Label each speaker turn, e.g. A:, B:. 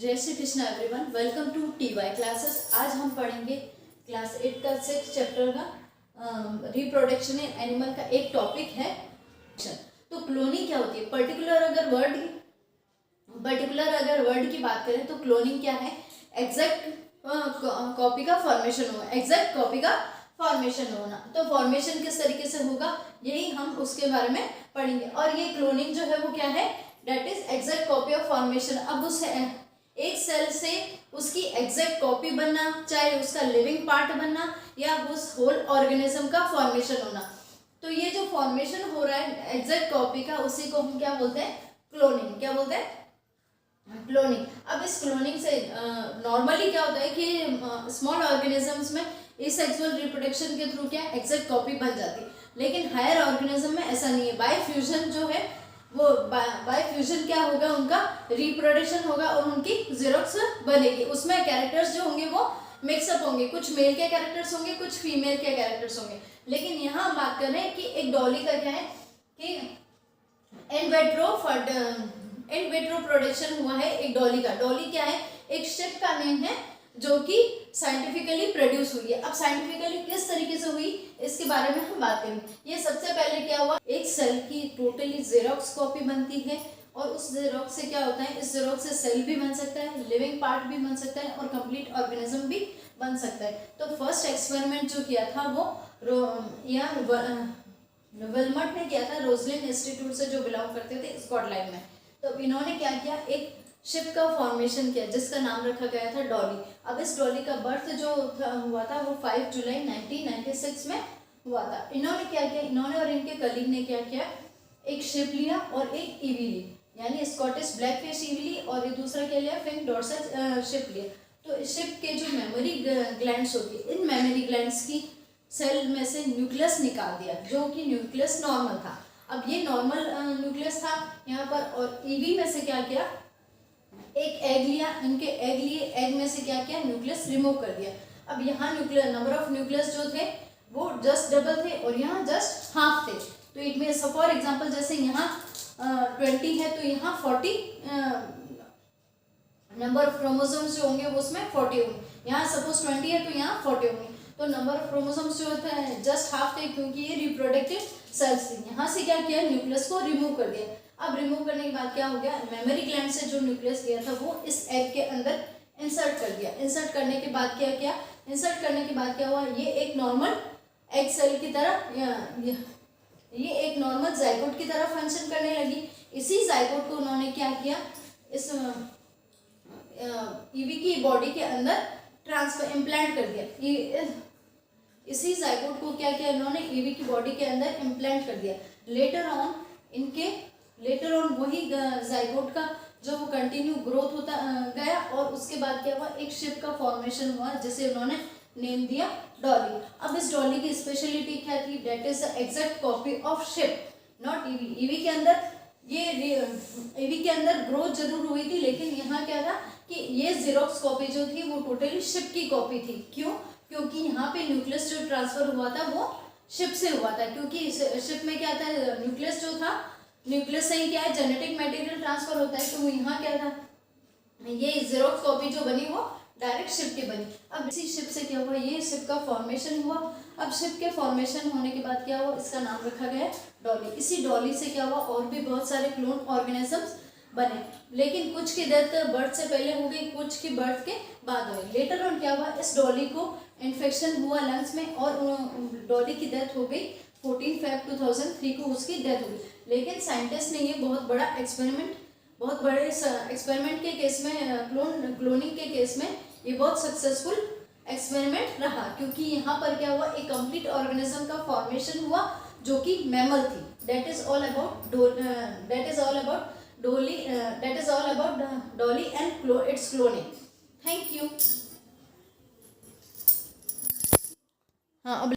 A: जय Shri Krishna everyone, welcome to TY classes. आज हम पढ़ेंगे क्लास 8 का 6 चैप्टर का रिप्रोडक्शन इन एनिमल का एक टॉपिक है। तो क्लोनिंग क्या होती है? पर्टिकुलर अगर वर्ड की बात करें तो क्लोनिंग क्या है? एग्जैक्ट कॉपी का फॉर्मेशन होना, एग्जैक्ट कॉपी का फॉर्मेशन होना। तो फॉर्मेशन किस तरीके से होगा, यही हम उसके बारे में पढ़ेंगे। और ये क्लोनिंग जो है वो क्या है? That is exact copy of formation. अब उस एक सेल से उसकी एग्जैक्ट कॉपी बनना, चाहे उसका लिविंग पार्ट बनना या उस होल ऑर्गेनिज्म का फॉर्मेशन होना। तो ये जो फॉर्मेशन हो रहा है एग्जैक्ट कॉपी का, उसी को हम क्या बोलते हैं? क्लोनिंग। क्या बोलते हैं? क्लोनिंग। अब इस क्लोनिंग से नॉर्मली क्या होता है कि स्मॉल ऑर्गेनिजम्स में इस सेक्सुअल रिप्रोडक्शन के थ्रू क्या एग्जैक्ट कॉपी बन जाती है, लेकिन हायर ऑर्गेनिज्म में ऐसा नहीं है। बाय फ्यूजन जो है वो बाय फ्यूजन क्या होगा, उनका रिप्रोडक्शन होगा और उनकी जेरोक्स बनेगी। उसमें कैरेक्टर्स जो होंगे वो मिक्सअप होंगे, कुछ मेल के कैरेक्टर्स होंगे, कुछ फीमेल के कैरेक्टर्स होंगे। लेकिन यहाँ हम बात कर रहे हैं कि एक डॉली का क्या है कि इन विट्रो प्रोडक्शन हुआ है एक डॉली का। डॉली क्या है? एक शिप का नेम है जो कि साइंटिफिकली प्रोड्यूस हुई है। अब साइंटिफिकली किस तरीके से हुई इसके बारे में हम बात करेंगे। ये सबसे पहले क्या हुआ, एक सेल की टोटली जेरोक्स कॉपी बनती है और उस जेरोक्स से क्या होता है, इस जेरोक्स से सेल भी बन सकता है, लिविंग पार्ट भी बन सकता है और कंप्लीट ऑर्गेनिज्म भी बन सकता है। तो फर्स्ट एक्सपेरिमेंट जो किया था वो विल्मट ने किया था, रोजलिन इंस्टीट्यूट से जो बिलोंग करते थे स्कॉटलैंड में। तो इन्होंने क्या किया, एक शिप का फॉर्मेशन किया जिसका नाम रखा गया था डॉली। अब इस डॉली का बर्थ जो हुआ था वो 5 जुलाई 1996 में हुआ था। इन्होंने क्या किया, इन्होंने और इनके कलीग ने क्या किया, एक शिप लिया और एक ईवी ली, यानी स्कॉटिश ब्लैकफिश ईवी ली, और ये दूसरा क्या लिया, फिंक डॉर्सेट शिप लिया। तो इस शिप के जो मेमोरी ग्लैंड्स होती है, इन मेमोरी ग्लैंड्स की सेल में से न्यूक्लियस निकाल दिया, जो कि न्यूक्लियस नॉर्मल था। अब ये नॉर्मल न्यूक्लियस था यहाँ पर, और ईवी में से क्या किया, एक एग लिया, इनके एग लिए, एग में से क्या किया, न्यूक्लियस रिमूव कर दिया। अब यहाँ न्यूक्लियस नंबर ऑफ न्यूक्लियस जो थे वो जस्ट डबल थे और यहाँ जस्ट हाफ थे। तो इट मीन्स फॉर एग्जांपल जैसे यहाँ 20 है तो यहाँ 40 नंबर ऑफ क्रोमोसोम्स जो होंगे वो उसमें 40 होंगे। यहाँ सपोज 20 है तो यहाँ 40 होंगे। तो नंबर ऑफ क्रोमोसोम्स जो होते हैं जस्ट हाफ थे, क्योंकि ये रिप्रोडक्टिव सेल्स थी। यहाँ से क्या किया, न्यूक्लियस को रिमूव कर दिया। अब रिमूव करने के बाद क्या हो गया, मेमोरी ग्लैंड से जो न्यूक्लियस गया था वो इस एग के अंदर इंसर्ट कर दिया। इंसर्ट करने के बाद क्या किया, इंसर्ट करने के बाद क्या हुआ, ये एक नॉर्मल एग सेल की तरह, ये एक नॉर्मल जाइगोट की तरह फंक्शन करने लगी। इसी जाइगोट को उन्होंने क्या किया, इस ईवी की बॉडी के अंदर ट्रांसफर इम्प्लांट कर दिया। इसी जाइगोट को क्या किया इन्होंने, ईवी की बॉडी के अंदर इम्प्लांट कर दिया। लेटर ऑन वही जाइगोट का जो वो कंटिन्यू ग्रोथ होता गया, और उसके बाद क्या हुआ, एक शिप का फॉर्मेशन हुआ जिसे उन्होंने नेम दिया डॉली। अब इस डॉली की स्पेशलिटी क्या थी, that is the exact copy of ship, not EV. EV के अंदर ग्रोथ जरूर हुई थी, लेकिन यहाँ क्या था कि ये जेरोक्स कॉपी जो थी वो टोटली शिप की कॉपी थी। क्यों? क्योंकि यहाँ पे न्यूक्लियस जो ट्रांसफर हुआ था वो शिप से हुआ था, क्योंकि शिप में क्या था, न्यूक्लियस जो था, न्यूक्लियस से ही क्या है जेनेटिक मटेरियल ट्रांसफर होता है। तो यहाँ क्या था, ये जेरोक्स कॉपी जो बनी वो डायरेक्ट शिप की बनी। अब इसी शिप से क्या हुआ, ये शिप का फॉर्मेशन हुआ। अब शिप के फॉर्मेशन होने के बाद क्या हुआ, इसका नाम रखा गया डॉली। इसी डॉली से क्या हुआ, और भी बहुत सारे क्लोन ऑर्गेनिजम्स बने, लेकिन कुछ की डेथ बर्थ से पहले हो गई, कुछ की बर्थ के बाद हो गई। लेटर ऑन क्या हुआ, इस डॉली को इन्फेक्शन हुआ लंग्स में और डॉली की डेथ हो गई। 14 Feb 2003 को उसकी डेथ हो गई। लेकिन साइंटिस्ट ने ये बहुत बड़े एक्सपेरिमेंट के केस में, क्लोनिंग के केस में ये बहुत सक्सेसफुल एक्सपेरिमेंट रहा, क्योंकि यहाँ पर क्या हुआ, एक कंप्लीट ऑर्गेनिज्म का फॉर्मेशन हुआ जो कि मैमल थी। That is all about Dolly and it's cloning. Thank you. हाँ, अब